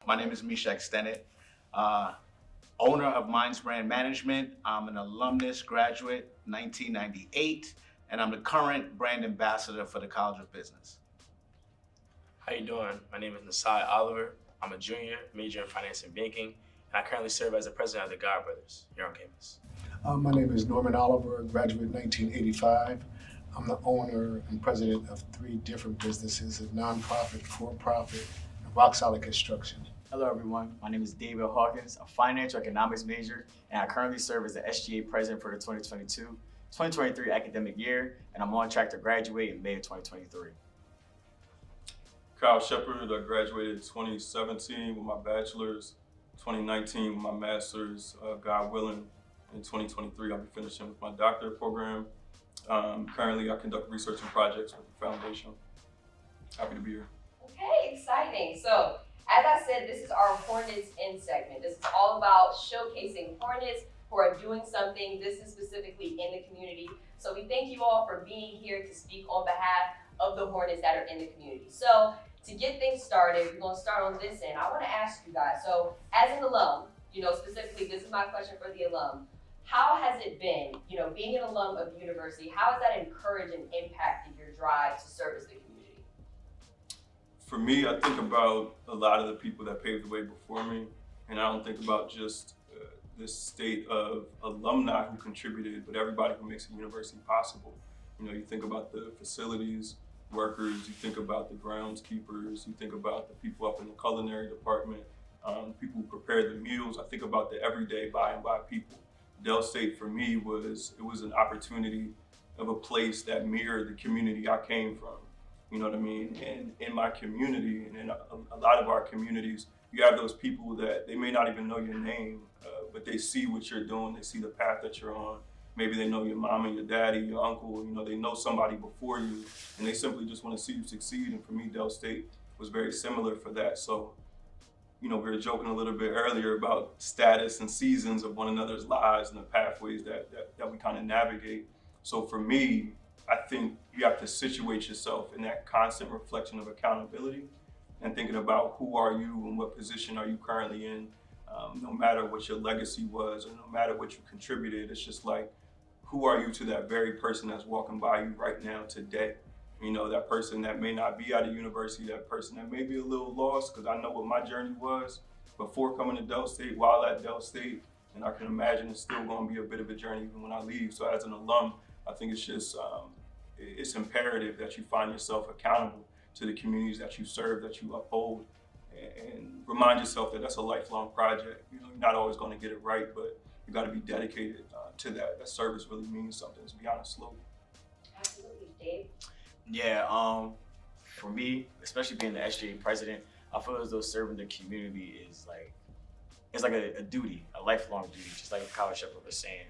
My name is MeeShach, owner of Minds Brand Management. I'm an alumnus graduate, 1998, and I'm the current brand ambassador for the College of Business. How you doing? My name is Nasai Oliver. I'm a junior, major in finance and banking, and I currently serve as the president of the God Brothers here on campus. My name is Norman Oliver, graduate 1985. I'm the owner and president of 3 different businesses, a nonprofit, for-profit, and rock-solid construction. Hello everyone, my name is David Hawkins, a financial economics major, and I currently serve as the SGA president for the 2022-2023 academic year, and I'm on track to graduate in May of 2023. Kyle Shepard, I graduated 2017 with my bachelor's, 2019 with my master's, God willing. In 2023, I'll be finishing with my doctorate program. Currently, I conduct research and projects with the foundation. Happy to be here. Okay, exciting. So, as I said, this is our Hornets In segment. This is all about showcasing Hornets who are doing something. This is specifically in the community. So we thank you all for being here to speak on behalf of the Hornets that are in the community. So to get things started, we're going to start on this end. I want to ask you guys, so as an alum, specifically, this is my question for the alum. How has it been, being an alum of the university, how has that encouraged and impacted your drive to service the community? For me, I think about a lot of the people that paved the way before me, and I don't think about just this state of alumni who contributed, but everybody who makes the university possible. You think about the facilities workers, you think about the groundskeepers, you think about the people up in the culinary department, people who prepare the meals. I think about the everyday by and by people. Del State for me was an opportunity of a place that mirrored the community I came from. You know what I mean? And in my community and in a lot of our communities, you have those people that they may not even know your name, but they see what you're doing, they see the path that you're on. Maybe they know your mom and your daddy, your uncle, they know somebody before you, and they simply just want to see you succeed. And for me, Del State was very similar for that. So, we were joking a little bit earlier about status and seasons of one another's lives and the pathways that we kind of navigate. So for me, I think you have to situate yourself in that constant reflection of accountability and thinking about who are you and what position are you currently in, no matter what your legacy was or no matter what you contributed. It's just like, who are you to that very person that's walking by you right now today? That person that may not be at a university, that person that may be a little lost, because I know what my journey was before coming to Del State, while at Del State, and I can imagine it's still going to be a bit of a journey even when I leave. So as an alum, I think it's just, it's imperative that you find yourself accountable to the communities that you serve, that you uphold, and remind yourself that that's a lifelong project. You're not always going to get it right, but you got to be dedicated to that. That service really means something, to be honest, slowly. Absolutely, Dave. Yeah, for me, especially being the SGA president, I feel as though serving the community is like a duty, a lifelong duty, just like Kyle Shepard was saying.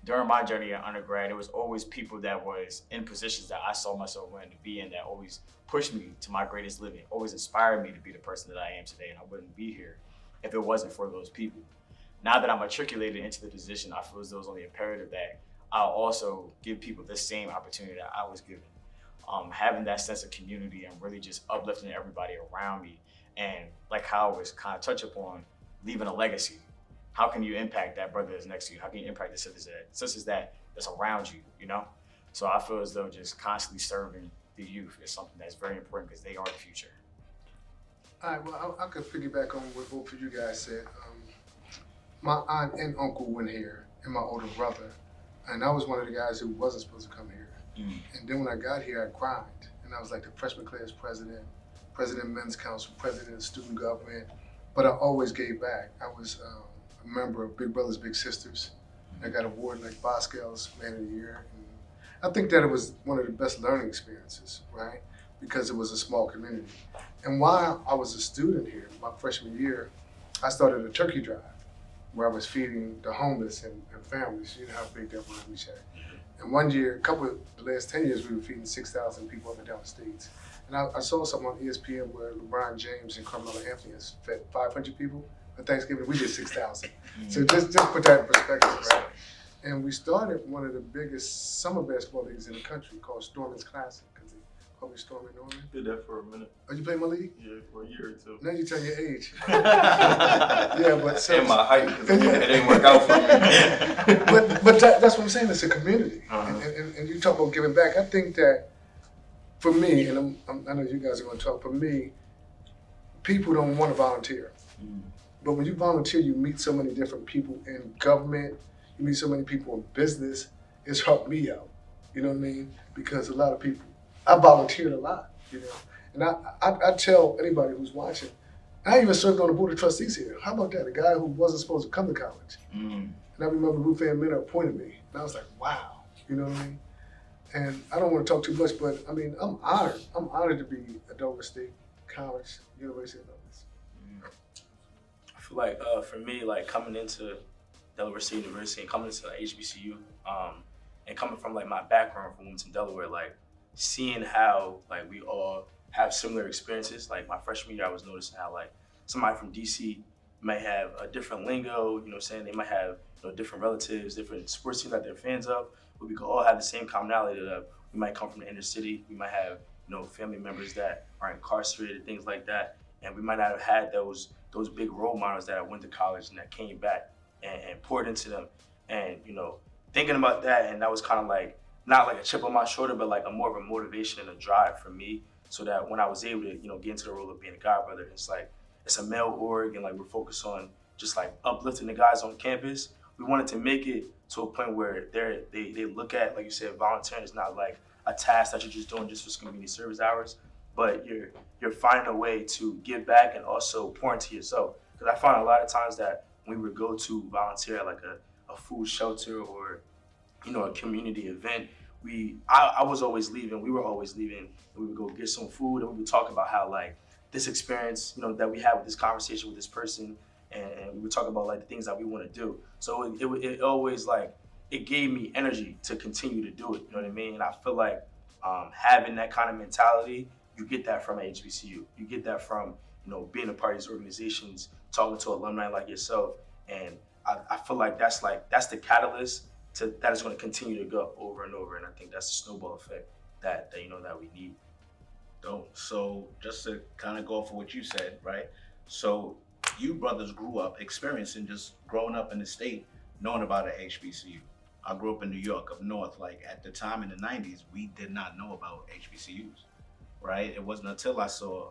During my journey at undergrad, there was always people that was in positions that I saw myself wanting to be in, that always pushed me to my greatest living, always inspired me to be the person that I am today, and I wouldn't be here if it wasn't for those people. Now that I'm matriculated into the position, I feel as though it's only imperative that I'll also give people the same opportunity that I was given. Having that sense of community and really just uplifting everybody around me, and like Kyle was kind of touched upon, leaving a legacy. How can you impact that brother that's next to you? How can you impact the sisters that's around you, So I feel as though just constantly serving the youth is something that's very important because they are the future. All right, well, I could piggyback on what both of you guys said. My aunt and uncle went here, and my older brother, and I was one of the guys who wasn't supposed to come here. And then when I got here, I cried, and I was like the freshman class president, president of men's council, president of student government, but I always gave back. I was a member of Big Brothers Big Sisters. I got awarded like Boscale's Man of the Year. And I think that it was one of the best learning experiences, right? Because it was a small community. And while I was a student here, my freshman year, I started a turkey drive where I was feeding the homeless and families. You know how big that was, MeeShach. And one year, the last 10 years, we were feeding 6,000 people up and down the states. And I saw something on ESPN where LeBron James and Carmelo Anthony has fed 500 people. At Thanksgiving, we did 6,000. So just put that in perspective, right? And we started one of the biggest summer basketball leagues in the country called Storming's Classic, because they Kobe Storm and Norman. Did that for a minute. Oh, you play my league? Yeah, for a year or two. Now you tell your age. Yeah, but so, And my height, because it didn't work out for me. but that's what I'm saying. It's a community, Uh-huh. and you talk about giving back. I think that for me, and I know you guys are going to talk. For me, people don't want to volunteer, but when you volunteer, you meet so many different people in government. You meet so many people in business. It's helped me out. You know what I mean? Because a lot of people, I volunteered a lot. You know, and I tell anybody who's watching. I even served on the board of trustees here. How about that? A guy who wasn't supposed to come to college. And I remember Ruth Ann Minner appointed me. And I was like, wow. You know what I mean? And I don't want to talk too much, but I mean, I'm honored. I'm honored to be a Delaware State College, University of Delaware. I feel like for me, like coming into Delaware State University and coming into HBCU, and coming from like my background from Wilmington, Delaware, like seeing how like we all have similar experiences. Like my freshman year, I was noticing how like somebody from DC might have a different lingo, you know what I'm saying? They might have, you know, different relatives, different sports teams that they're fans of, but we could all have the same commonality that we might come from the inner city. We might have, you know, family members that are incarcerated, things like that. And we might not have had those big role models that went to college and that came back and poured into them. And, you know, thinking about that, and that was kind of like, not like a chip on my shoulder, but like a more of a motivation and a drive for me, so that when I was able to, you know, get into the role of being a godbrother, it's like, it's a male org, and like we're focused on just like uplifting the guys on campus. We wanted to make it to a point where they look at, like you said, volunteering is not like a task that you're just doing just for community service hours, but you're finding a way to give back and also pour into yourself. Because I find a lot of times that when we would go to volunteer at like a food shelter or, you know, a community event, I was always leaving, we were always leaving, and we would go get some food and we would talk about how like this experience, you know, that we had with this conversation with this person, and we would talk about like the things that we want to do. So it always like, it gave me energy to continue to do it, you know what I mean? And I feel like having that kind of mentality, you get that from HBCU. You get that from, you know, being a part of these organizations, talking to alumni like yourself, and I feel like that's the catalyst that is going to continue to go over and over, and I think that's the snowball effect that you know that we need. Dope. So just to kind of go off of what you said, right? So you brothers grew up experiencing just growing up in the state, knowing about an HBCU. I grew up in New York up north. Like at the time in the 90s, we did not know about HBCUs, right? It wasn't until I saw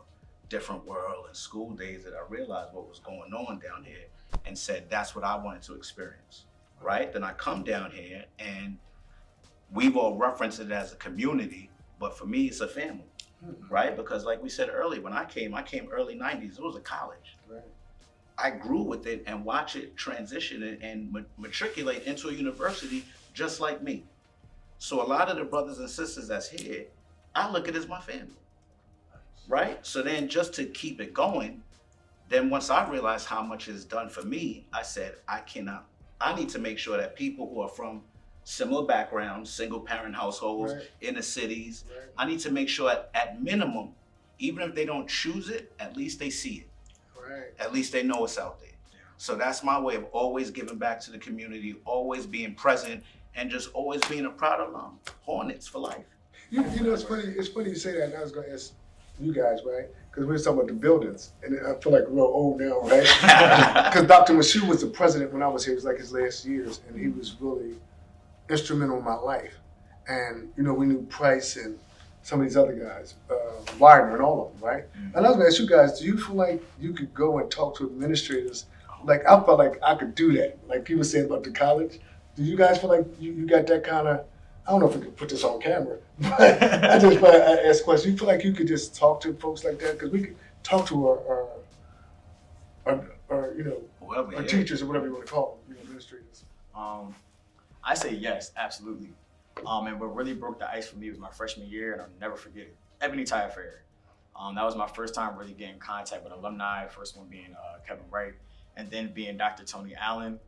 Different World and School Days that I realized what was going on down here and said, that's what I wanted to experience, right? Then I come down here and we've all referenced it as a community, but for me, it's a family, right? Because like we said earlier, when I came early 90s, it was a college. Right. I grew with it and watch it transition and matriculate into a university just like me. So a lot of the brothers and sisters that's here, I look at as my family, right? So then just to keep it going, then once I realized how much it's done for me, I said, I need to make sure that people who are from similar backgrounds, single parent households, Right. inner cities, Right. I need to make sure at minimum, even if they don't choose it, at least they see it. Right. At least they know it's out there. So that's my way of always giving back to the community, always being present, and just always being a proud alum. Hornets for life. You know, it's funny you say that, and I was going to ask you guys, right? Because we were talking about the buildings, and I feel like we're real old now, right? Because Dr. Mashu was the president when I was here. It was like his last years, and he was really instrumental in my life. And, you know, we knew Price and some of these other guys, Widener and all of them, right? And I was going to ask you guys, do you feel like you could go and talk to administrators? Like, I felt like I could do that. Like you were saying about the college. Do you guys feel like you got that kind of, I don't know if we could put this on camera, but I just ask questions. You feel like you could just talk to folks like that? Because we could talk to our you know, Whoever, our yeah. teachers or whatever you want to call them, you know, administrators. I say yes, absolutely. And what really broke the ice for me was my freshman year, and I'll never forget it. Ebony Tire Fair. That was my first time really getting in contact with alumni, first one being Kevin Wright, and then being Dr. Tony Allen.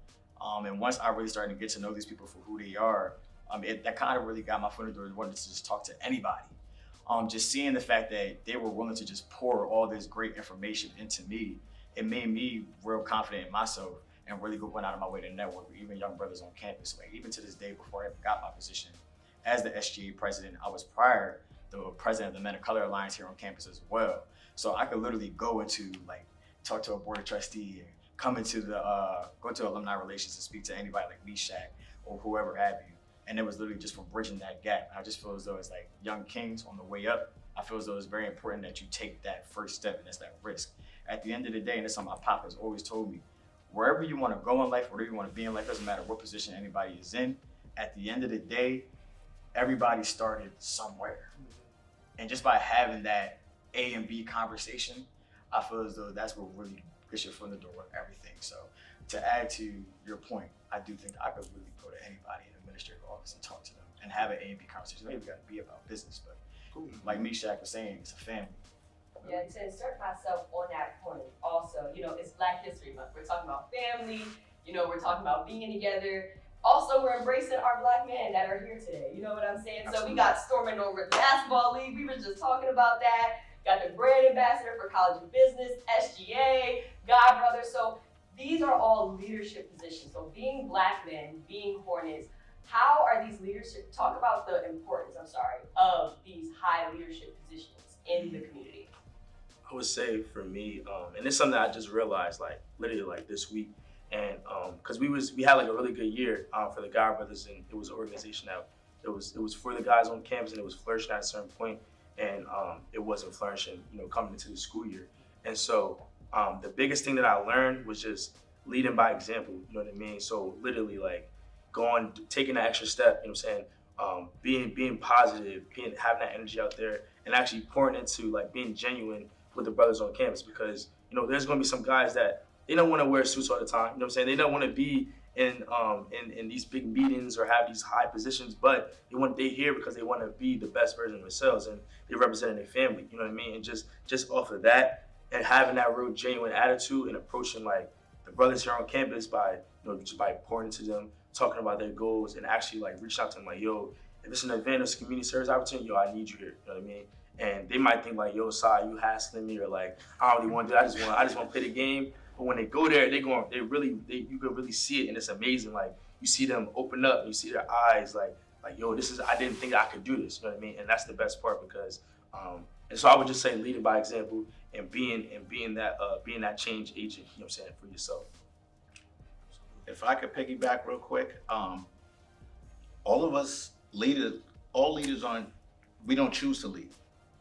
And once I really started to get to know these people for who they are, that kind of really got my foot in the door. I wanted to just talk to anybody. Just seeing the fact that they were willing to just pour all this great information into me, it made me real confident in myself and really went out of my way to network with even young brothers on campus. Like even to this day, before I ever got my position as the SGA president, I was prior the president of the Men of Color Alliance here on campus as well. So I could literally go into like talk to a board of trustee, and come into the go to alumni relations and speak to anybody like MeeShach or whoever have you. And it was literally just from bridging that gap. I just feel as though it's like young kings on the way up. I feel as though it's very important that you take that first step, and it's that risk. At the end of the day, and it's something my pop has always told me, wherever you want to go in life, wherever you want to be in life, doesn't matter what position anybody is in, at the end of the day, everybody started somewhere. And just by having that A and B conversation, I feel as though that's what really gets your foot in the door with everything. So to add to your point, I do think I could really go to anybody in the administrative office and talk to them and have an A and B conversation. Maybe got to be about business, but like MeeShach was saying, it's a family. Yeah, and to insert myself on that point also, you know, it's Black History Month. We're talking about family, you know, we're talking about being together. Also, we're embracing our Black men that are here today. You know what I'm saying? Absolutely. So we got storming over the basketball league. We were just talking about that. Got the brand ambassador for College of Business, SGA, Godbrother. So these are all leadership positions. So being Black men, being Hornets, how are these leadership, talk about the importance, of these high leadership positions in the community. I would say for me, and it's something that I just realized like literally like this week, and because we had like a really good year for the Godbrothers, and it was an organization that it was for the guys on campus, and it was flourishing at a certain point, and it wasn't flourishing, you know, coming into the school year. And so the biggest thing that I learned was just leading by example. You know what I mean? So literally like taking that extra step. You know what I'm saying? Being positive, having that energy out there, and actually pouring into like being genuine with the brothers on campus, because you know there's gonna be some guys that they don't want to wear suits all the time. You know what I'm saying? They don't want to be in these big meetings or have these high positions, but they're here because they want to be the best version of themselves, and they represent their family. You know what I mean? And just off of that, and having that real genuine attitude and approaching like the brothers here on campus by just by pouring into them, talking about their goals, and actually like reaching out to them like, yo, if it's an event or it's a community service opportunity, yo, I need you here. You know what I mean? And they might think like, yo, Sai, you hassling me, or like, I don't really want to do it. I just want to play the game. But when they go there, you can really see it, and it's amazing. Like you see them open up, and you see their eyes, like yo, I didn't think I could do this. You know what I mean? And that's the best part, because, and so I would just say leading by example and being that change agent. You know what I'm saying, for yourself. If I could piggyback real quick, all of us leaders, we don't choose to lead,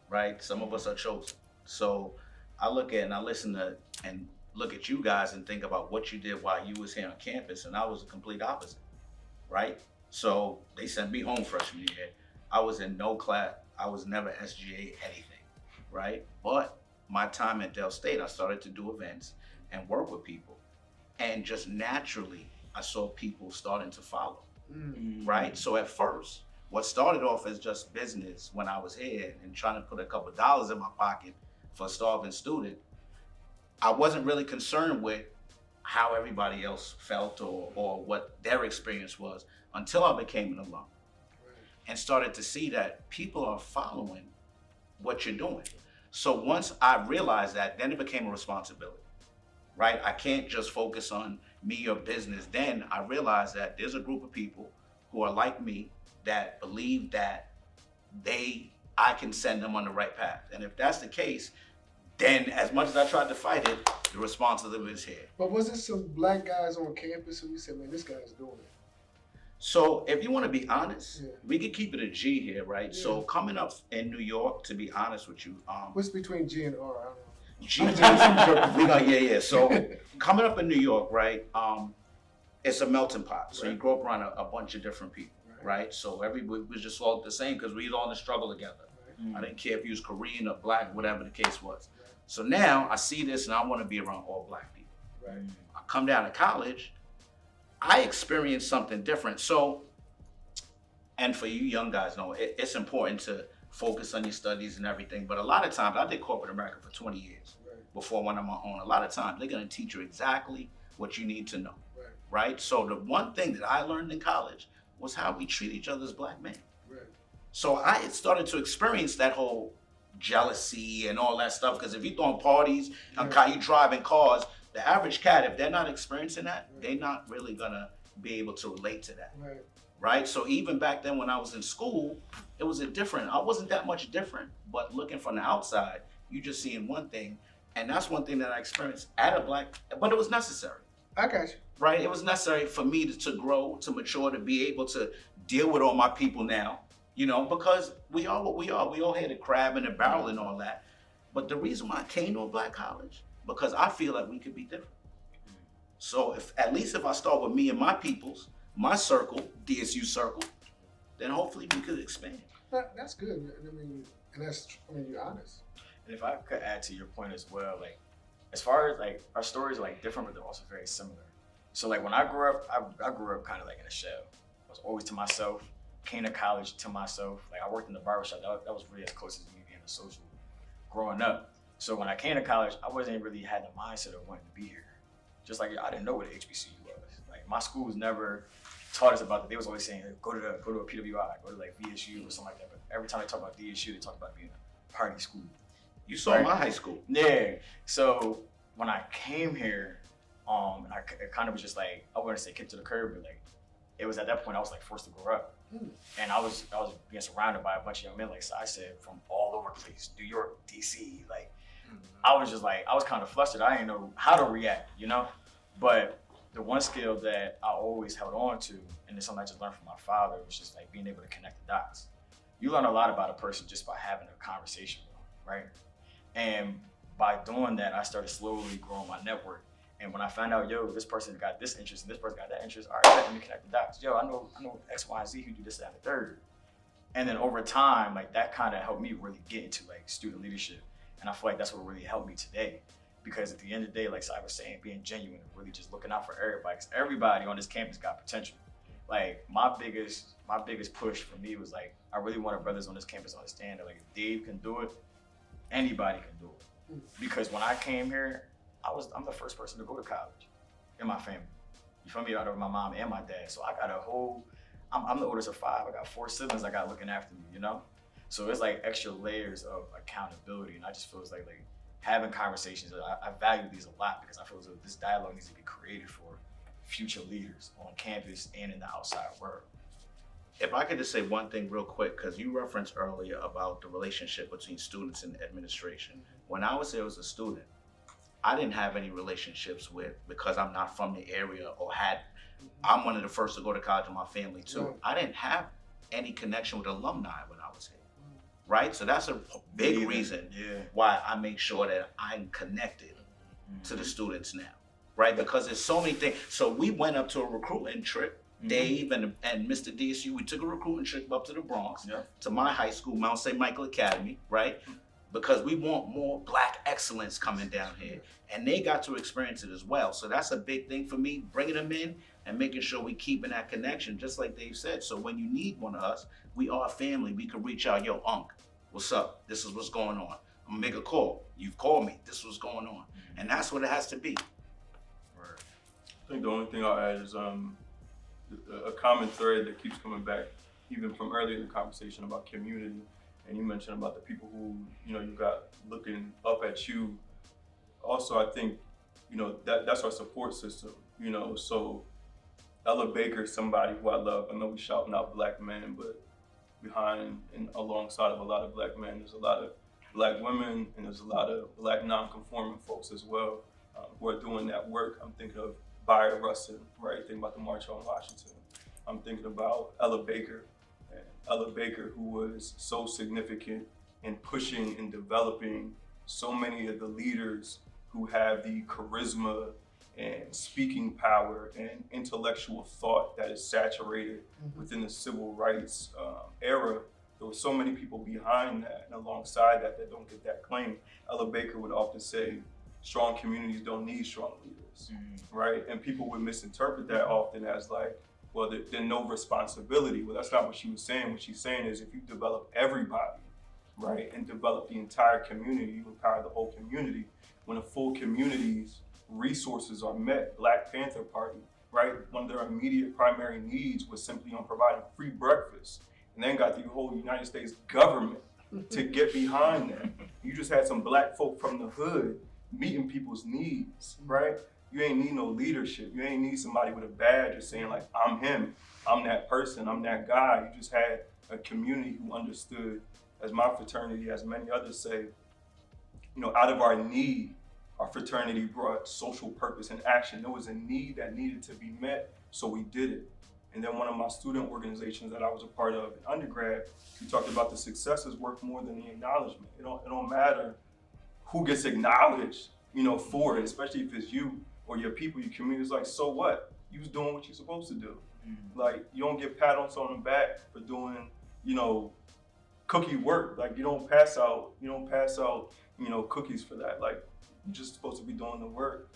right? Some of us are chosen. So I look at and I listen to and look at you guys and think about what you did while you was here on campus, and I was the complete opposite, right? So they sent me home freshman year. I was in no class. I was never SGA anything, right? But my time at Del State, I started to do events and work with people. And just naturally, I saw people starting to follow, right? So at first, what started off as just business when I was here and trying to put a couple of dollars in my pocket for a starving student, I wasn't really concerned with how everybody else felt or what their experience was until I became an alum and started to see that people are following what you're doing. So once I realized that, then it became a responsibility, right? I can't just focus on me or business. Then I realized that there's a group of people who are like me that believe that I can send them on the right path. And if that's the case, then as much as I tried to fight it, the responsibility is here. But was there some Black guys on campus who you said, man, this guy's doing it? So if you want to be honest, Yeah. we could keep it a G here, right? Yeah. So coming up in New York, to be honest with you, What's between G and R? I don't know. Yeah. So coming up in New York, right? It's a melting pot. So you grow up around a bunch of different people, right? So everybody was just all the same because we was all in the struggle together. I didn't care if you was Korean or Black, whatever the case was. So now I see this and I want to be around all Black people. Right. I come down to college, I experienced something different. So, and for you young guys know, it's important to focus on your studies and everything. But a lot of times, I did corporate America for 20 years before I went on my own. A lot of times, they're going to teach you exactly what you need to know, right? So the one thing that I learned in college was how we treat each other as Black men. Right. So I started to experience that whole jealousy and all that stuff. Because if you're throwing parties, you driving cars, the average cat, if they're not experiencing that, they're not really going to be able to relate to that. Right. right? So even back then when I was in school, it was I wasn't that much different, but looking from the outside, you just seeing one thing. And that's one thing that I experienced at a black, but it was necessary, I got you. right? It was necessary for me to grow, to mature, to be able to deal with all my people now, you know, because we are what we are. We all had a crab in a barrel and all that. But the reason why I came to a black college, because I feel like we could be different. So at least if I start with me and my peoples, my circle, DSU circle, then hopefully we could expand. That's good. I mean, you're honest. And if I could add to your point as well, like, as far as like our stories are like different, but they're also very similar. So like when I grew up, I grew up kind of like in a shell. I was always to myself, came to college to myself. Like I worked in the barbershop, that was really as close as me being a social growing up. So when I came to college, I wasn't really had the mindset of wanting to be here. Just like I didn't know what a HBCU was. Like my schools never taught us about that. They was always saying, go to a PWI, go to like VSU or something like that. But every time they talk about DSU, they talk about being a party school. You saw my high school. Yeah. So when I came here, and it kind of was just like, I wouldn't say kicked to the curb, but like, it was at that point I was like forced to grow up. And I was being surrounded by a bunch of young men, like I said, from all over the place, New York, DC, like, I was just like, I was kind of flustered. I didn't know how to react, you know? But the one skill that I always held on to, and it's something I just learned from my father, was just like being able to connect the dots. You learn a lot about a person just by having a conversation with them, right? And by doing that, I started slowly growing my network. And when I found out, yo, this person got this interest and this person got that interest, all right, let me connect the dots. Yo, I know X, Y, and Z who do this, that, and the third. And then over time, like that kind of helped me really get into like student leadership. And I feel like that's what really helped me today. Because at the end of the day, like I was saying, being genuine and really just looking out for everybody. Because everybody on this campus got potential. Like my biggest push for me was like, I really wanted brothers on this campus to understand that like if Dave can do it, anybody can do it. Because when I came here, I'm the first person to go to college in my family. You feel me? Out of my mom and my dad. So I got I'm the oldest of 5. I got 4 siblings I got looking after me, you know? So it's like extra layers of accountability. And I just feel it's like having conversations, I value these a lot because I feel as though this dialogue needs to be created for future leaders on campus and in the outside world. If I could just say one thing real quick, because you referenced earlier about the relationship between students and administration. When I was there as a student, I didn't have any relationships because I'm not from the area I'm one of the first to go to college in my family too. Right. I didn't have any connection with alumni when I was here, right? So that's a big reason why I make sure that I'm connected to the students now, right? Because there's so many things. So we went up to a recruiting trip, Dave and Mr. DSU, we took a recruiting trip up to the Bronx, to my high school, Mount St. Michael Academy, right? Because we want more Black excellence coming down here. And they got to experience it as well. So that's a big thing for me, bringing them in and making sure we keeping that connection, just like Dave said. So when you need one of us, we are a family. We can reach out, yo, Unc, what's up? This is what's going on. I'm gonna make a call. You've called me. This is what's going on. And that's what it has to be. I think the only thing I'll add is a common thread that keeps coming back, even from earlier in the conversation about community. And you mentioned about the people who, you got looking up at you. Also, I think, that's our support system, so Ella Baker, somebody who I love. I know we shouting out Black men, but behind and alongside of a lot of Black men, there's a lot of Black women and there's a lot of Black non-conforming folks as well who are doing that work. I'm thinking of Byron Rustin, right? Thinking about the March on Washington. I'm thinking about Ella Baker. Ella Baker, who was so significant in pushing and developing so many of the leaders who have the charisma and speaking power and intellectual thought that is saturated within the civil rights era. There were so many people behind that and alongside that don't get that claim. Ella Baker would often say, strong communities don't need strong leaders, right? And people would misinterpret that often as like, well, there's no responsibility. Well, that's not what she was saying. What she's saying is if you develop everybody, right, and develop the entire community, you empower the whole community. When a full community's resources are met, Black Panther Party, right, one of their immediate primary needs was simply on providing free breakfast, and then got the whole United States government to get behind that. You just had some Black folk from the hood meeting people's needs, right? You ain't need no leadership. You ain't need somebody with a badge or saying like, I'm him. I'm that person, I'm that guy. You just had a community who understood, as my fraternity, as many others say, you know, out of our need, our fraternity brought social purpose and action. There was a need that needed to be met, so we did it. And then one of my student organizations that I was a part of in undergrad, we talked about the successes worth more than the acknowledgement. It don't matter who gets acknowledged, you know, for it, especially if it's you or your people, your community. It's like, so what? You was doing what you're supposed to do. Like, you don't get pat on the back for doing, you know, cookie work. Like, you don't pass out, you know, cookies for that. Like, you're just supposed to be doing the work.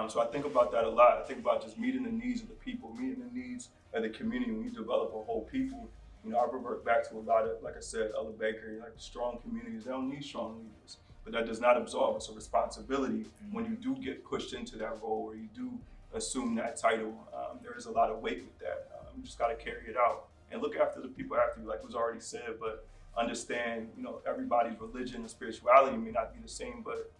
So I think about that a lot. I think about just meeting the needs of the people, meeting the needs of the community. When you develop a whole people, you know, I revert back to a lot of, like I said, Ella Baker, like strong communities, they don't need strong leaders. But that does not absolve us of responsibility when you do get pushed into that role or you do assume that title. There is a lot of weight with that. You just gotta carry it out and look after the people after you, like was already said, but understand, you know, everybody's religion and spirituality may not be the same, but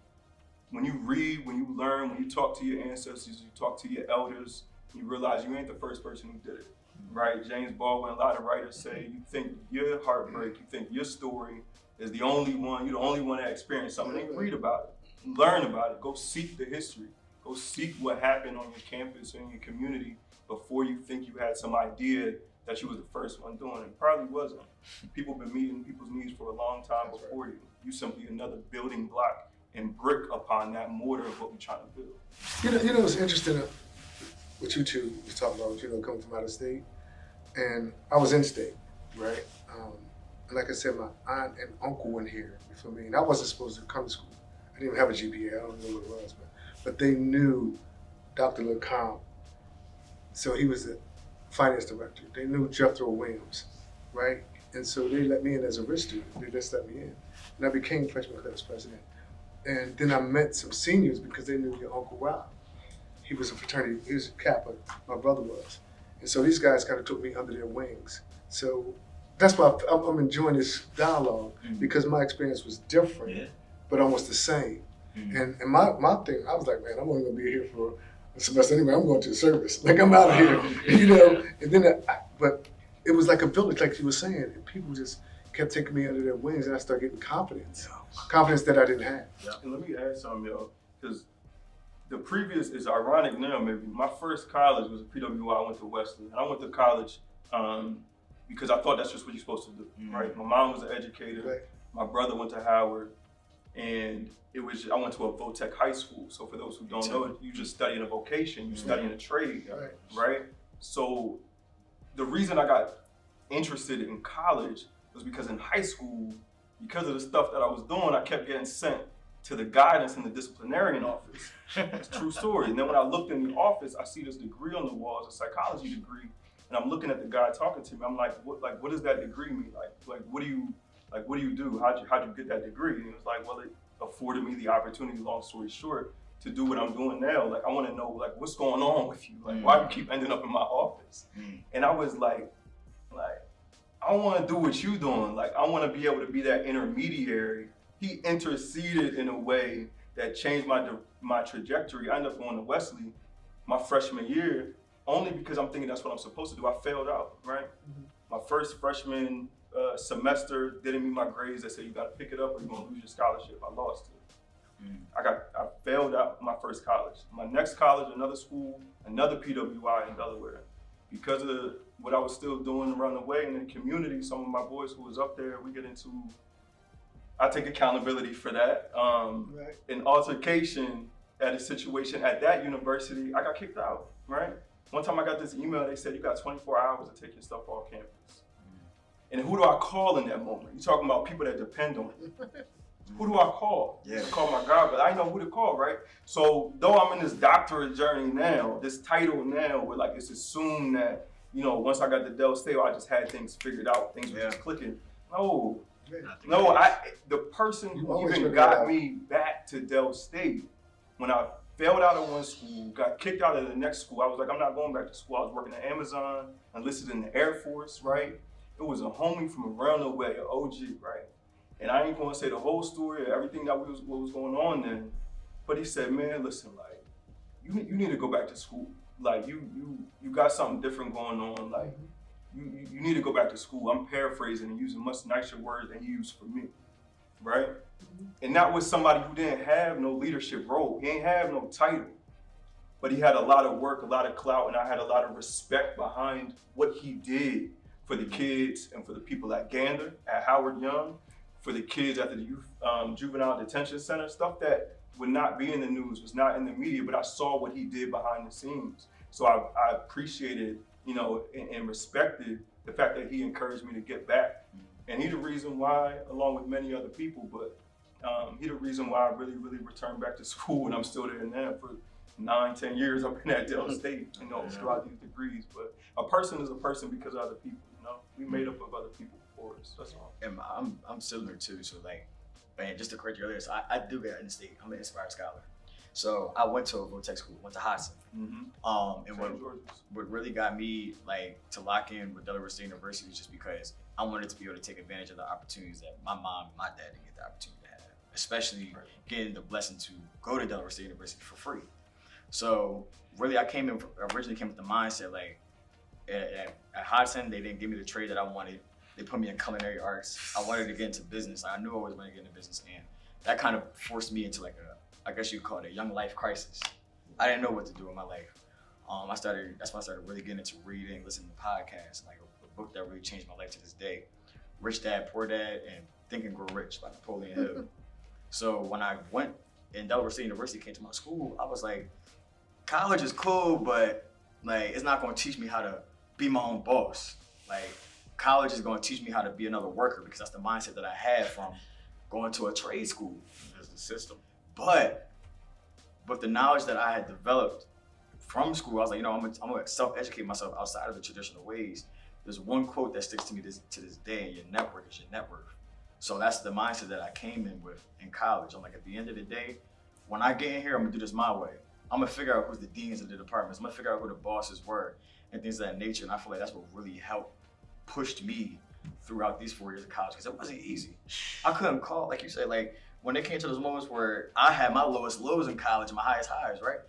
when you read, when you learn, when you talk to your ancestors, you talk to your elders, you realize you ain't the first person who did it, right? James Baldwin, a lot of writers say, you think your heartbreak, you think your story is the only one, you're the only one that experienced something. Then read about it, learn about it, go seek the history, go seek what happened on your campus or in your community before you think you had some idea that you was the first one doing it. Probably wasn't. People been meeting people's needs for a long time before you. You simply another building block and brick upon that mortar of what we're trying to build. You know what's interesting, what you two was talking about, you know, coming from out of state, and I was in state, right? And like I said, my aunt and uncle went here, you feel me? And I wasn't supposed to come to school. I didn't even have a GPA, I don't know what it was, but they knew Dr. LeComte, so he was the finance director. They knew Jethro Williams, right? And so they let me in as a rich student. They just let me in. And I became freshman class president. And then I met some seniors because they knew your Uncle Rob. He was a fraternity, he was a Kappa, my brother was. And so these guys kind of took me under their wings. So that's why I'm enjoying this dialogue, because my experience was different, but almost the same. And my thing, I was like, man, I'm only gonna be here for a semester anyway. I'm going to the service. Like, I'm out of here, you know? And then, but it was like a village, like you were saying, and people just kept taking me under their wings, and I started getting confidence. Confidence that I didn't have. And let me add something, yo, because the previous is ironic now, maybe. My first college was a PWI. I went to Wesley. And I went to college because I thought that's just what you're supposed to do, right? My mom was an educator. Right. My brother went to Howard. And I went to a Votech high school. So for those who don't know, you just studying a vocation, you studying a trade, right? So the reason I got interested in college was because in high school, because of the stuff that I was doing, I kept getting sent to the guidance in the disciplinarian office. It's a true story. And then when I looked in the office, I see this degree on the wall, it's a psychology degree. And I'm looking at the guy talking to me. I'm like, what does that degree mean? Like, what do you do? How'd you get that degree? And he was like, well, it afforded me the opportunity, long story short, to do what I'm doing now. Like, I want to know, like, what's going on with you? Like, why do you keep ending up in my office? And I was like, I want to do what you doing. Like, I want to be able to be that intermediary. He interceded in a way that changed my trajectory. I ended up going to Wesley my freshman year, only because I'm thinking that's what I'm supposed to do. I failed out, right? My first freshman semester, didn't meet my grades. They said, you got to pick it up or you're going to lose your scholarship. I lost it. I failed out my first college. My next college, another school, another PWI in Delaware. Because of what I was still doing around the way in the community, some of my boys who was up there, I take accountability for that. An altercation at a situation at that university, I got kicked out, right? One time I got this email, they said, you got 24 hours to take your stuff off campus. And who do I call in that moment? You're talking about people that depend on you. Who do I call? I call my God, but I know who to call, right? So though I'm in this doctorate journey now, this title now, where like it's assumed that, you know, once I got to Del State, I just had things figured out, things were just clicking. No, the person who even got me back to Del State, when I failed out of one school, got kicked out of the next school, I was like, I'm not going back to school. I was working at Amazon, enlisted in the Air Force, right? It was a homie from around the way, an OG, right? And I ain't gonna say the whole story or everything that what was going on then, but he said, man, listen, like, you need to go back to school. Like, you got something different going on. Like, you need to go back to school. I'm paraphrasing and using much nicer words than he used for me, right? And that was somebody who didn't have no leadership role. He ain't have no title, but he had a lot of work, a lot of clout, and I had a lot of respect behind what he did for the kids and for the people at Gander, at Howard Young, for the kids at the youth juvenile detention center, stuff that would not be in the news, was not in the media, but I saw what he did behind the scenes. So I appreciated, you know, and respected the fact that he encouraged me to get back. And he the reason why, along with many other people, but he the reason why I really, really returned back to school, and I'm still there now for 9-10 years. I've been at Dell State, you know, throughout these degrees. But a person is a person because of other people, you know? We made up of other people before us, that's all. And I'm similar too, so like, man, just to correct you earlier, so I do get in state. I'm an Inspired Scholar. So I went to a Vortex school, went to Hudson. And what really got me like to lock in with Delaware State University was just because I wanted to be able to take advantage of the opportunities that my mom and my dad didn't get the opportunity to have, especially getting the blessing to go to Delaware State University for free. So really, I originally came with the mindset like at Hudson, they didn't give me the trade that I wanted. They put me in culinary arts. I wanted to get into business. I knew I was going to get into business, and that kind of forced me into like I guess you'd call it a young life crisis. I didn't know what to do in my life. That's when I started really getting into reading, listening to podcasts, like a book that really changed my life to this day, Rich Dad, Poor Dad, and Think and Grow Rich by Napoleon Hill. So when I went and Delaware State University came to my school, I was like, college is cool, but like it's not going to teach me how to be my own boss. Like college is going to teach me how to be another worker because that's the mindset that I had from going to a trade school. As the system. But the knowledge that I had developed from school, I was like, you know, I'm gonna self-educate myself outside of the traditional ways. There's one quote that sticks to me to this day, and your network is your net worth. So that's the mindset that I came in with in college. I'm like, at the end of the day, when I get in here, I'm gonna do this my way. I'm gonna figure out who's the deans of the departments. I'm gonna figure out who the bosses were and things of that nature. And I feel like that's what really helped pushed me throughout these 4 years of college, because it wasn't easy. I couldn't call, like you said, like when it came to those moments where I had my lowest lows in college and my highest highs, right?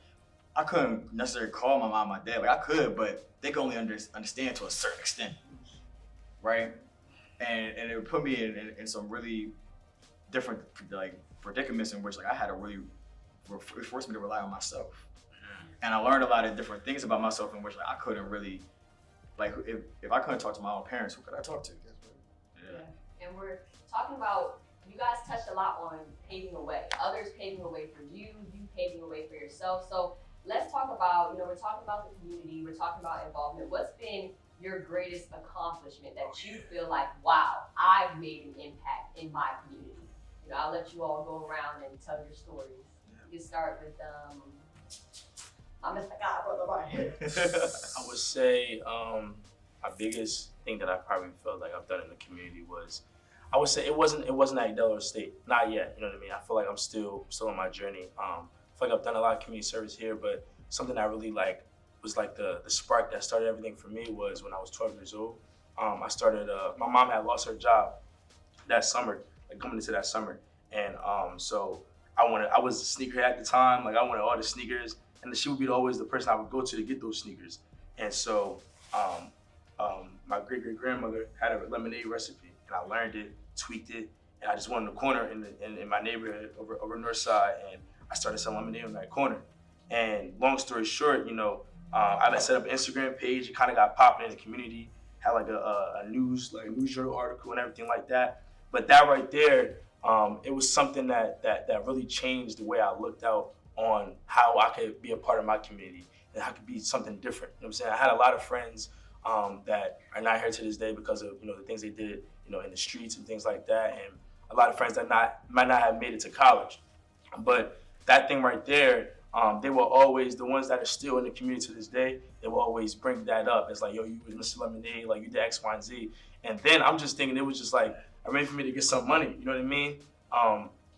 I couldn't necessarily call my mom, my dad. Like I could, but they could only understand to a certain extent, right? And it would put me in some really different like predicaments in which like I had to really, it forced me to rely on myself. And I learned a lot of different things about myself in which like I couldn't really, like if I couldn't talk to my own parents, who could I talk to? Yeah. And we're talking about, you guys touched a lot on paving the way, others paving the way for you, you paving the way for yourself. So let's talk about, you know, we're talking about the community, we're talking about involvement. What's been your greatest accomplishment that you feel like, wow, I've made an impact in my community? You know, I'll let you all go around and tell your stories. You can start with, I'm Mr. Godbrother right here. I would say my biggest thing that I probably felt like I've done in the community was, I would say it wasn't at Delaware State, not yet. You know what I mean? I feel like I'm still on my journey. I feel like I've done a lot of community service here, but something I really like was like the spark that started everything for me was when I was 12 years old. I started. My mom had lost her job that summer, like coming into that summer, and so I was a sneakerhead at the time. Like I wanted all the sneakers, and she would be always the person I would go to get those sneakers. And so my great-great-grandmother had a lemonade recipe, and I learned it, tweaked it, and I just went in the corner in my neighborhood over North Side, and I started selling lemonade on that corner. And long story short, you know, I had set up an Instagram page. It kind of got popping in the community, had like a news journal article and everything like that. But that right there, it was something that really changed the way I looked out on how I could be a part of my community and how I could be something different. You know what I'm saying? I had a lot of friends that are not here to this day because of, you know, the things they did, you know, in the streets and things like that, and a lot of friends that might not have made it to college. But that thing right there, they were always, the ones that are still in the community to this day, they will always bring that up. It's like, yo, you was Mr. Lemonade, like you did X, Y, and Z. And then I'm just thinking it was just like a way for me to get some money, you know what I mean?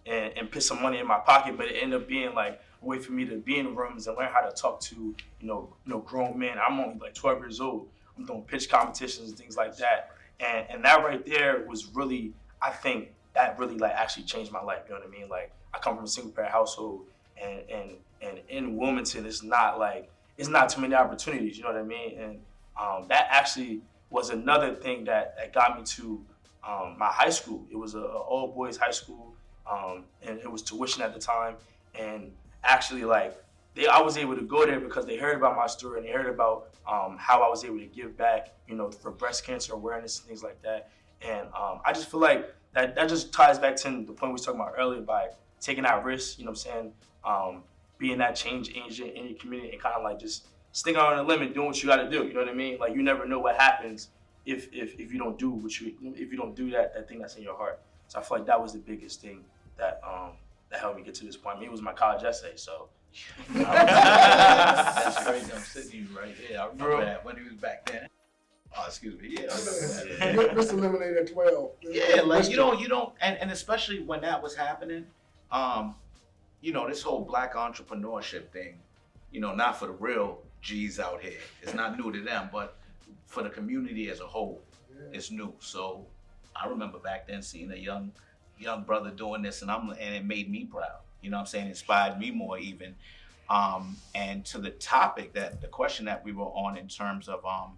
And put some money in my pocket, but it ended up being like a way for me to be in rooms and learn how to talk to, you know, grown men. I'm only like 12 years old. I'm doing pitch competitions and things like that. And that right there was really, I think that really like actually changed my life, you know what I mean? Like I come from a single parent household, and in Wilmington, it's not too many opportunities, you know what I mean? And that actually was another thing that got me to my high school. It was a all boys high school, and it was tuition at the time. And actually, like, I was able to go there because they heard about my story and they heard about how I was able to give back, you know, for breast cancer awareness and things like that. And I just feel like that just ties back to the point we were talking about earlier by taking that risk, you know what I'm saying? Being that change agent in your community and kind of like just sticking out on the limit, doing what you got to do. You know what I mean? Like, you never know what happens if you don't do if you don't do that thing that's in your heart. So I feel like that was the biggest thing that helped me get to this point. I mean, it was my college essay, so. That's crazy. I'm sitting you right here. I remember that when he was back then. Oh, excuse me. Yeah. Mr. Lemonade at 12. Yeah, like you don't, and especially when that was happening, you know, this whole black entrepreneurship thing, you know, not for the real G's out here. It's not new to them, but for the community as a whole, it's new. So I remember back then seeing a young brother doing this, and it made me proud. You know what I'm saying? Inspired me more even. And to the topic the question that we were on in terms of, I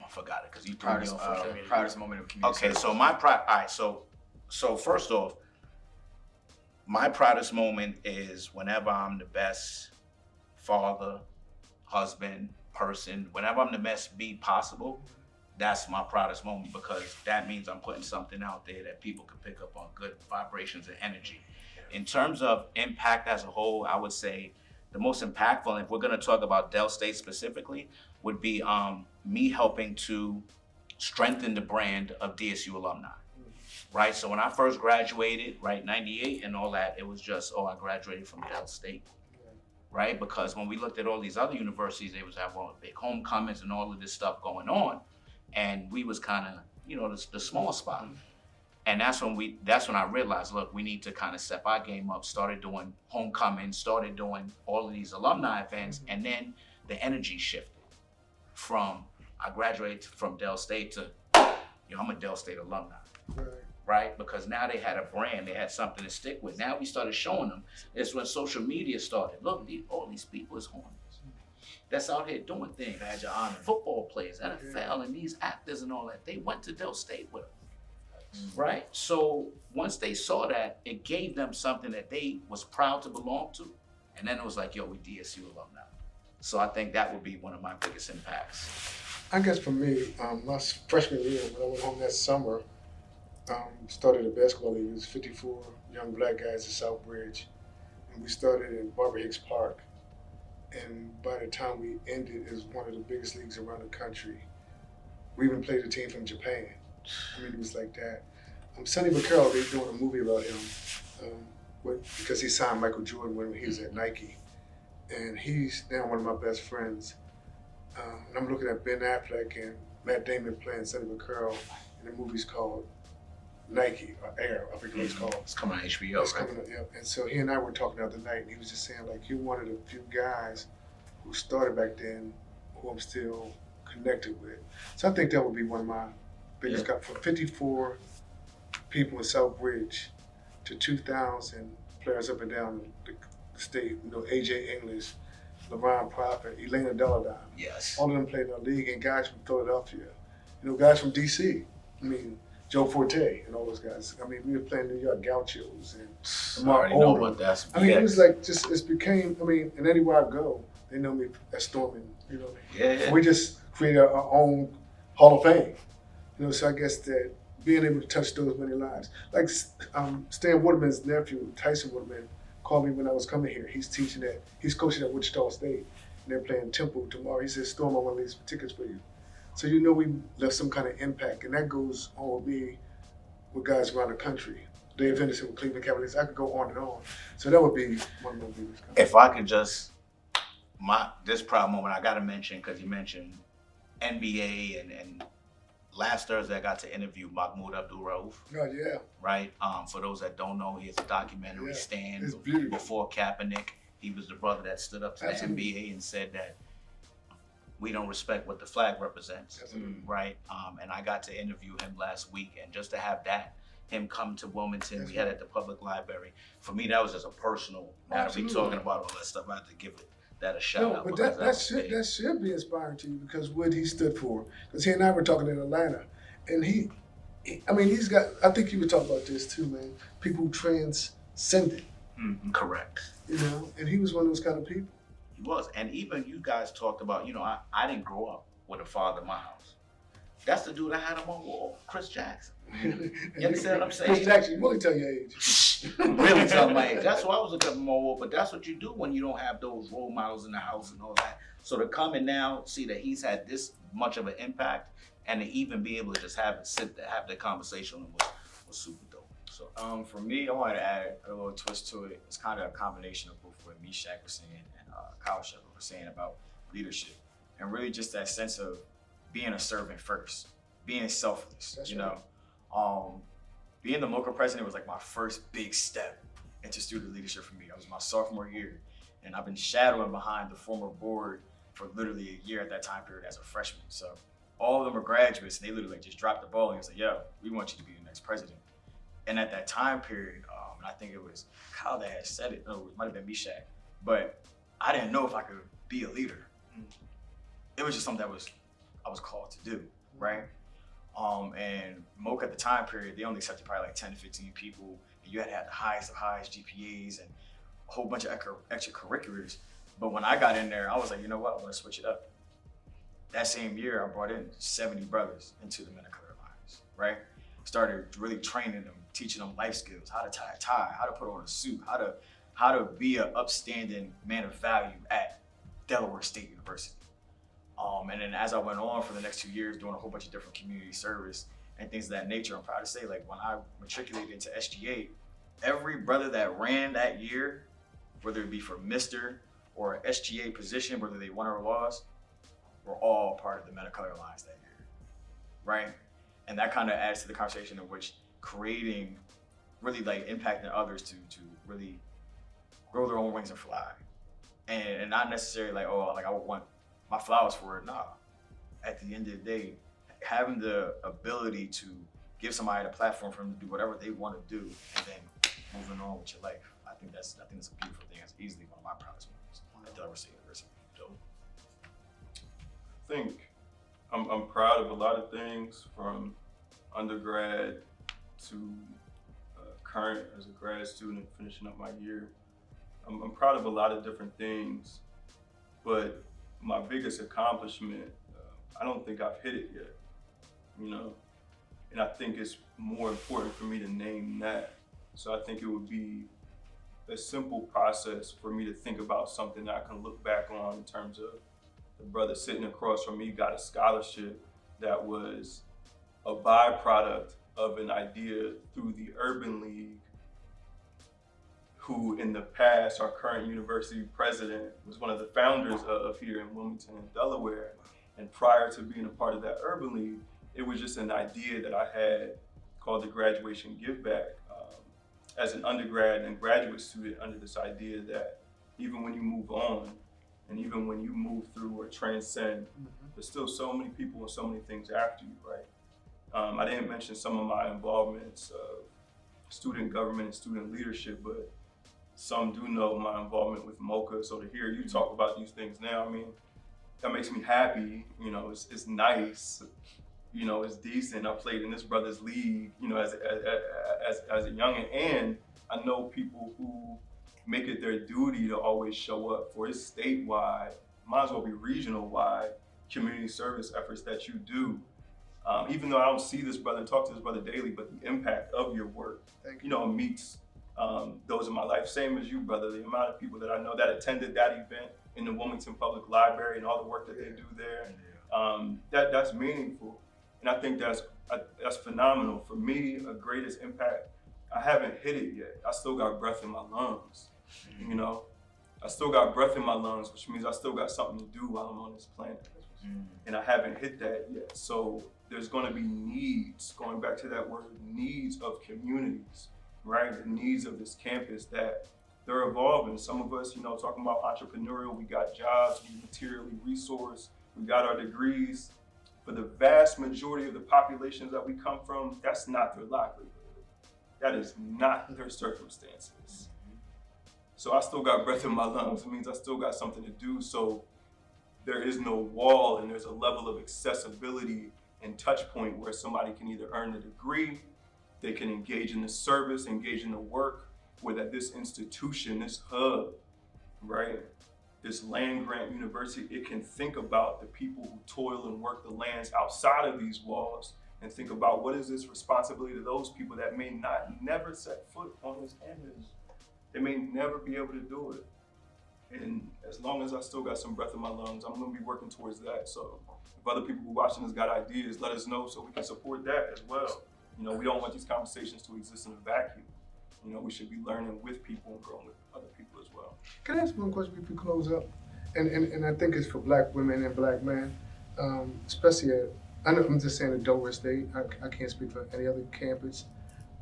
forgot it because you threw me off. Proudest moment of community. Okay, so my pride. All right, so first off, my proudest moment is whenever I'm the best father, husband, person. Whenever I'm the best be possible, that's my proudest moment because that means I'm putting something out there that people can pick up on, good vibrations and energy. In terms of impact as a whole, I would say the most impactful, and if we're going to talk about Del State specifically, would be me helping to strengthen the brand of DSU Alumni, right? So when I first graduated, right, 98 and all that, it was just, oh, I graduated from Del State, right? Because when we looked at all these other universities, they was having all the big homecomings and all of this stuff going on, and we was kind of, you know, the small spot. And that's when I realized, look, we need to kind of step our game up, started doing homecomings, started doing all of these alumni events, and then the energy shifted from, I graduated from Del State to, you know, I'm a Del State alumni, right? Because now they had a brand, they had something to stick with. Now we started showing them. It's when social media started. Look, all these people is Hornets that's out here doing things. Badge of honor. Football players, NFL, and these actors and all that, they went to Del State with us. Right? So once they saw that, it gave them something that they was proud to belong to. And then it was like, yo, we DSU alumni. So I think that would be one of my biggest impacts. I guess for me, my freshman year, when I went home that summer, started a basketball league. It was 54 young black guys at Southbridge. And we started in Barbara Hicks Park. And by the time we ended, it was one of the biggest leagues around the country. We even played a team from Japan. I mean, it was like that. Sonny Vaccaro, they're doing a movie about him because he signed Michael Jordan when he was at Nike. And he's now one of my best friends. And I'm looking at Ben Affleck and Matt Damon playing Sonny Vaccaro in a movie's called Nike, or Air, I forget what it's called. It's coming on HBO, It's right? coming up, yeah. And so he and I were talking the other night, and he was just saying, like, you're one of the few guys who started back then who I'm still connected with. So I think that would be one of my biggest, from 54 people in Southbridge to 2,000 players up and down the state. You know, AJ English, LeBron Prophet, Elena Deladine. Yes. All of them played in the league, and guys from Philadelphia. You know, guys from DC. I mean, Joe Forte and all those guys. I mean, we were playing New York Gauchos and I already know about that. I mean, it was like it became. I mean, and anywhere I go, they know me as Stormin. You know, Yeah. we just created our own Hall of Fame. You know, so I guess that being able to touch those many lives. Like Stan Woodman's nephew, Tyson Woodman, called me when I was coming here. He's coaching at Wichita State, and they're playing Temple tomorrow. He said, Storm, I want to leave some tickets for you. So you know we left some kind of impact, and that goes on with me with guys around the country. Dave Henderson with Cleveland Cavaliers. I could go on and on. So that would be one of my biggest comments. If I could just, this proud moment I gotta mention, because you mentioned NBA and last Thursday I got to interview Mahmoud Abdul-Rauf. Oh, yeah. Right? For those that don't know, he has a documentary, Stand, it's beautiful. before Kaepernick. He was the brother that stood up to Absolutely. the NBA and said that we don't respect what the flag represents, Absolutely. right? And I got to interview him last week, and just to have him come to Wilmington, we had at the public library. For me, that was just a personal matter. We talking about all that stuff. I had to give it that a shout No, out. but because that should be inspiring to you because what he stood for. Because he and I were talking in Atlanta, and he's got. I think you were talking about this too, man. People who transcended, Correct. you know, and he was one of those kind of people. He was. And even you guys talked about, I didn't grow up with a father in my house. That's the dude I had on my wall, Chris Jackson. You understand what I'm saying? Chris Jackson, you really tell your age. Really tell my age. That's why I was looking up my wall, but that's what you do when you don't have those role models in the house and all that. So to come and now see that he's had this much of an impact and to even be able to just have that conversation was super dope. So For me, I wanted to add a little twist to it. It's kind of a combination of both what MeeShach was saying and Kyle Shepard was saying about leadership, and really just that sense of being a servant first, being selfless. That's you right. know, being the MoCA president was like my first big step into student leadership for me. It was my sophomore year, and I've been shadowing behind the former board for literally a year at that time period as a freshman. So all of them are graduates, and they literally just dropped the ball and was like, "Yo, we want you to be the next president." And at that time period, I think it was Kyle that had said it. No, it might have been MeeShach, but I didn't know if I could be a leader. It was just something that I was called to do, right? And MoCA at the time period, they only accepted probably like 10 to 15 people, and you had to have the highest of highs GPAs and a whole bunch of extracurriculars. But when I got in there, I was like, you know what, I'm gonna switch it up. That same year, I brought in 70 brothers into the Men of Color Alliance, right? Started really training them, teaching them life skills, how to tie a tie, how to put on a suit, how to be an upstanding man of value at Delaware State University. And then as I went on for the next 2 years, doing a whole bunch of different community service and things of that nature, I'm proud to say, like when I matriculated into SGA, every brother that ran that year, whether it be for Mr. or an SGA position, whether they won or lost, were all part of the Men of Color Alliance that year, right? And that kind of adds to the conversation in which creating, really like impacting others to really grow their own wings and fly. And not necessarily like, oh, like I would want my flowers for it. Nah. At the end of the day, having the ability to give somebody a platform for them to do whatever they want to do and then moving on with your life. I think that's a beautiful thing. It's easily one of my proudest moments at Delaware State University. I think I'm proud of a lot of things, from undergrad to current as a grad student finishing up my year. I'm proud of a lot of different things, but my biggest accomplishment, I don't think I've hit it yet, you know? And I think it's more important for me to name that. So I think it would be a simple process for me to think about something that I can look back on in terms of the brother sitting across from me got a scholarship that was a byproduct of an idea through the Urban League, who in the past, our current university president, was one of the founders of here in Wilmington, Delaware. And prior to being a part of that Urban League, it was just an idea that I had called the Graduation Give Back. As an undergrad and graduate student, under this idea that even when you move on, and even when you move through or transcend, there's still so many people and so many things after you, right? I didn't mention some of my involvements of student government and student leadership, but some do know my involvement with MoCA. So to hear you talk about these things now, I mean, that makes me happy. You know, it's nice. You know, it's decent. I played in this brother's league, you know, as a youngin', and I know people who make it their duty to always show up for his statewide, might as well be regional-wide community service efforts that you do. Even though I don't see this brother, talk to this brother daily, but the impact of your work, you know, meets those in my life. Same as you, brother, the amount of people that I know that attended that event in the Wilmington Public Library and all the work that they do there, that's meaningful. And I think that's phenomenal. For me, a greatest impact, I haven't hit it yet. I still got breath in my lungs, you know? I still got breath in my lungs, which means I still got something to do while I'm on this planet. And I haven't hit that yet. So there's gonna be needs, going back to that word, needs of communities, right? The needs of this campus that they're evolving. Some of us, you know, talking about entrepreneurial, we got jobs, we materially resourced, we got our degrees. For the vast majority of the populations that we come from, that's not their livelihood. That is not their circumstances. So I still got breath in my lungs. It means I still got something to do. So there is no wall, and there's a level of accessibility and touch point where somebody can either earn a degree, they can engage in the service, engage in the work, where that this institution, this hub, right, this land grant university, it can think about the people who toil and work the lands outside of these walls and think about what is this responsibility to those people that may not never set foot on this campus. They may never be able to do it. And as long as I still got some breath in my lungs, I'm gonna be working towards that. So if other people who are watching us got ideas, let us know so we can support that as well. You know, we don't want these conversations to exist in a vacuum. You know, we should be learning with people and growing with other people as well. Can I ask one question before we close up? And I think it's for Black women and Black men, especially I know I'm just saying at Delaware State. I can't speak for any other campus.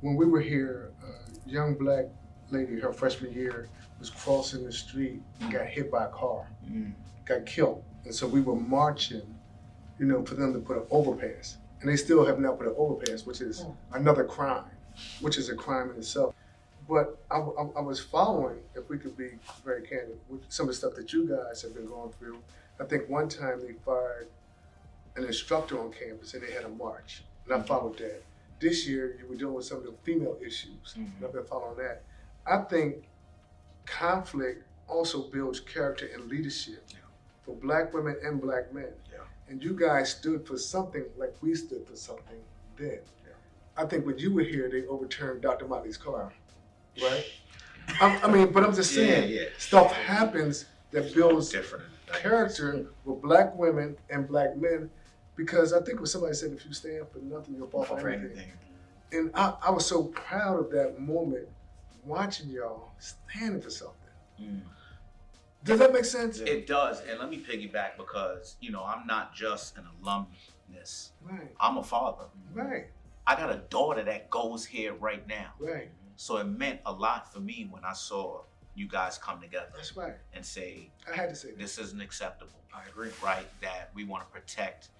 When we were here, a young Black lady, her freshman year, was crossing the street and got hit by a car, got killed. And so we were marching, you know, for them to put an overpass. And they still have not put an overpass, which is another crime, which is a crime in itself. But I was following, if we could be very candid, with some of the stuff that you guys have been going through. I think one time they fired an instructor on campus and they had a march, and I followed that. This year, you were dealing with some of the female issues, and I've been following that. I think conflict also builds character and leadership for Black women and Black men. And you guys stood for something like we stood for something then. I think when you were here, they overturned Dr. Motley's car, right? I mean, but I'm just saying, stuff happens that builds Different character with Black women and Black men, because I think what somebody said, if you stand for nothing, you'll fall for anything. And I was so proud of that moment, watching y'all standing for something. Does that make sense? It does, and let me piggyback because, you know, I'm not just an alumnus. Right, I'm a father. right, I got a daughter that goes here right now. right. So it meant a lot for me when I saw you guys come together That's right. and say, I had to say that. this isn't acceptable. I agree. Right? That we want to protect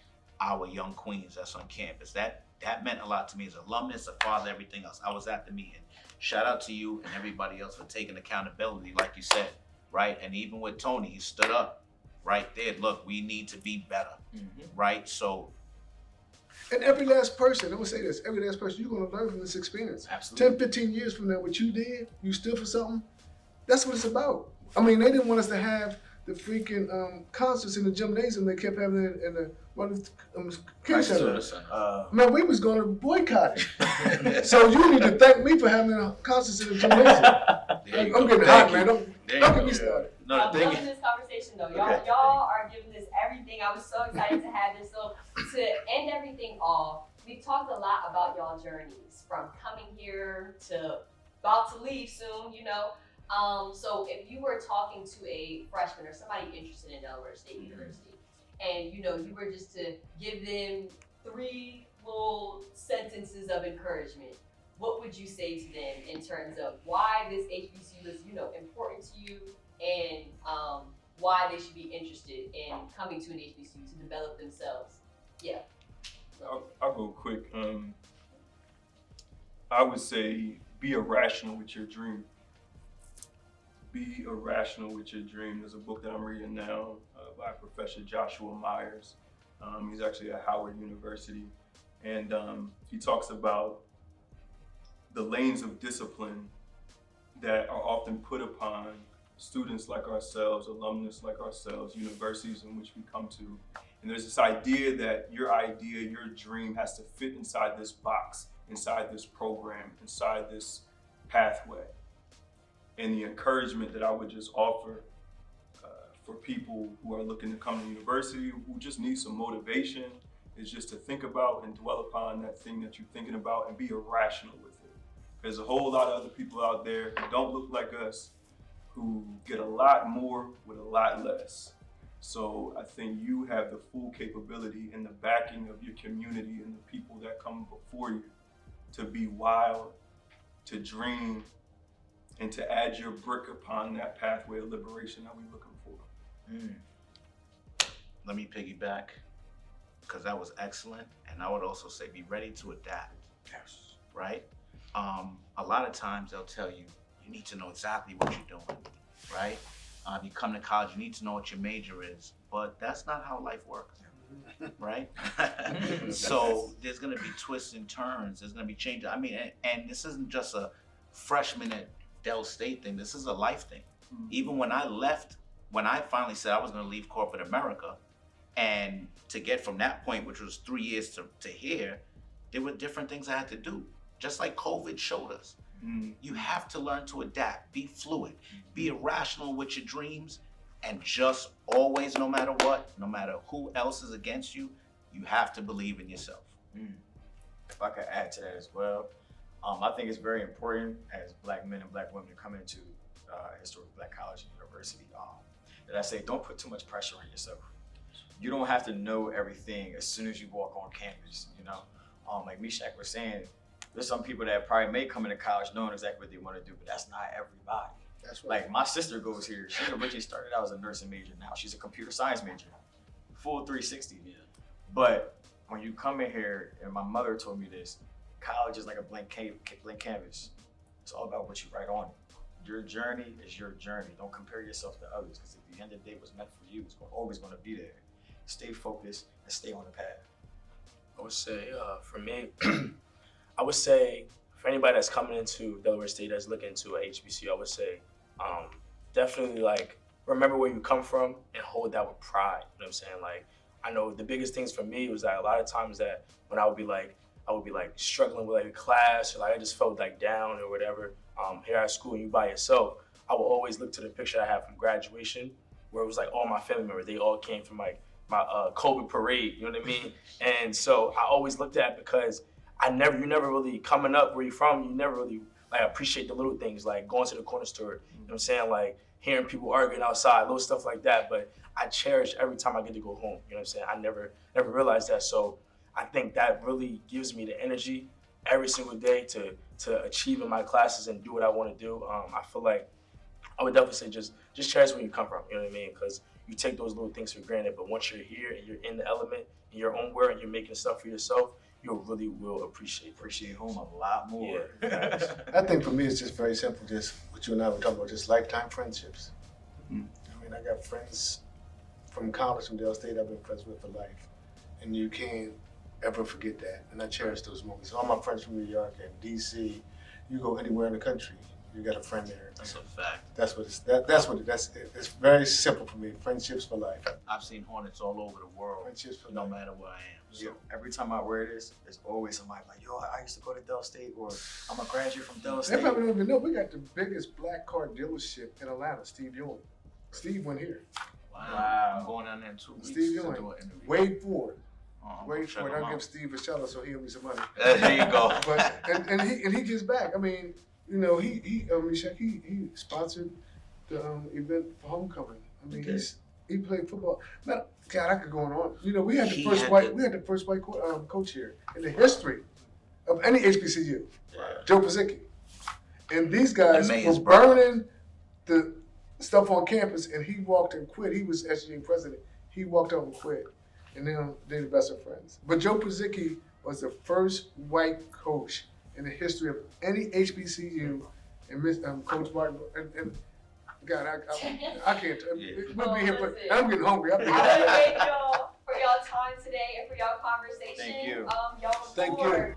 our young queens that's on campus. That meant a lot to me as an alumnus, a father, everything else. I was at the meeting. Shout out to you and everybody else for taking accountability, like you said, right? And even with Tony, he stood up right there. Look, we need to be better, right? So. And every last person, I'm gonna say this, every last person, you're gonna learn from this experience. Absolutely. 10, 15 years from now, what you did, you stood for something, that's what it's about. I mean, they didn't want us to have the freaking concerts in the gymnasium they kept having in the King Center. Man, we was gonna boycott it. So you need to thank me for having the concerts in the gymnasium. I'm getting hot, man. Don't get me started. No, I'm loving this conversation though. Y'all are giving this everything. I was so excited to have this. So to end everything off, we've talked a lot about y'all journeys from coming here to about to leave soon, you know. So if you were talking to a freshman or somebody interested in Delaware State University, and you know, you were just to give them 3 little sentences of encouragement, what would you say to them in terms of why this HBCU is, you know, important to you, and why they should be interested in coming to an HBCU to develop themselves? Yeah. I'll go quick. I would say be irrational with your dream. Be irrational with your dream. There's a book that I'm reading now by Professor Joshua Myers. He's actually at Howard University. And he talks about the lanes of discipline that are often put upon students like ourselves, alumnus like ourselves, universities in which we come to. And there's this idea that your dream has to fit inside this box, inside this program, inside this pathway. And the encouragement that I would just offer for people who are looking to come to university, who just need some motivation, is just to think about and dwell upon that thing that you're thinking about and be irrational with it. There's a whole lot of other people out there who don't look like us, who get a lot more with a lot less. So I think you have the full capability and the backing of your community and the people that come before you to be wild, to dream, and to add your brick upon that pathway of liberation that we're looking for. Let me piggyback, because that was excellent. And I would also say be ready to adapt. Yes. Right? A lot of times they'll tell you, you need to know exactly what you're doing, right? You come to college, you need to know what your major is, but that's not how life works, right? So there's gonna be twists and turns, there's gonna be changes. I mean, and this isn't just a freshman at Del State thing, this is a life thing. Even when I left, when I finally said I was gonna leave corporate America, and to get from that point, which was 3 years to here, there were different things I had to do, just like COVID showed us. You have to learn to adapt, be fluid, be irrational with your dreams, and just always, no matter what, no matter who else is against you, you have to believe in yourself. If I could add to that as well, I think it's very important as Black men and Black women to come into historic Black college and university, that I say don't put too much pressure on yourself. You don't have to know everything as soon as you walk on campus, you know? Like MeeShach was saying, there's some people that probably may come into college knowing exactly what they want to do, but that's not everybody. That's right. Like my sister goes here, she originally started out as a nursing major, now she's a computer science major, full 360. Yeah. But when you come in here, and my mother told me this, college is like a blank canvas. It's all about what you write on it. Your journey is your journey. Don't compare yourself to others, because at the end of the day, what's meant for you is always going to be there. Stay focused and stay on the path. I would say, for me, I would say for anybody that's coming into Delaware State that's looking into a HBCU, I would say definitely like remember where you come from and hold that with pride. You know what I'm saying? Like I know the biggest things for me was that a lot of times that when I would be like struggling with like a class or like I just felt like down or whatever here at school and you by yourself, I would always look to the picture I had from graduation where it was like all my family members, they all came from like my Kobe parade, you know what I mean? And so I always looked at it because you never really, coming up where you're from, you never really like appreciate the little things, like going to the corner store, you know what I'm saying? Like hearing people arguing outside, little stuff like that. But I cherish every time I get to go home, you know what I'm saying? I never realized that. So I think that really gives me the energy every single day to achieve in my classes and do what I want to do. I feel like I would definitely say just cherish where you come from, you know what I mean? Because you take those little things for granted, but once you're here and you're in the element, in your own world, and you're making stuff for yourself, you really will appreciate home a lot more. Yeah. I think for me it's just very simple, just what you and I were talking about, just lifetime friendships. I mean, I got friends from college, from Del State, I've been friends with for life. And you can't ever forget that. And I cherish those moments. All my friends from New York and DC, you go anywhere in the country, you got a friend there. That's a fact. That's what it's very simple for me. Friendships for life. I've seen Hornets all over the world, Friendships for no life. matter where I am. So. Yeah, every time I wear this, there's always somebody like, yo, I used to go to Del State, or I'm a graduate from Del State. They probably don't even know, we got the biggest black car dealership in Atlanta, Steve Ewing. Steve went here. Wow. I'm going down there in 2 weeks. Steve to Ewing. do an interview. Wade Ford. Oh, Wade check Ford. him I'll out. give Steve a shout out so he'll me some money. There you go. But and he gives back. I mean, you know, he sponsored the event for homecoming. I mean, he played football. Man, God, I could go on. You know, we had the first white coach here in the history of any HBCU. Yeah. Joe Pizicki. And these guys Amazing, were burning the stuff on campus, and he walked and quit. He was SGA president. He walked out and quit, and then they're the best of friends. But Joe Pizicki was the first white coach in the history of any HBCU, and Coach Martin. And God, I can't. We'll be here, but I'm getting hungry. I want to thank y'all for y'all time today and for y'all conversation. Thank you. Y'all Thank you.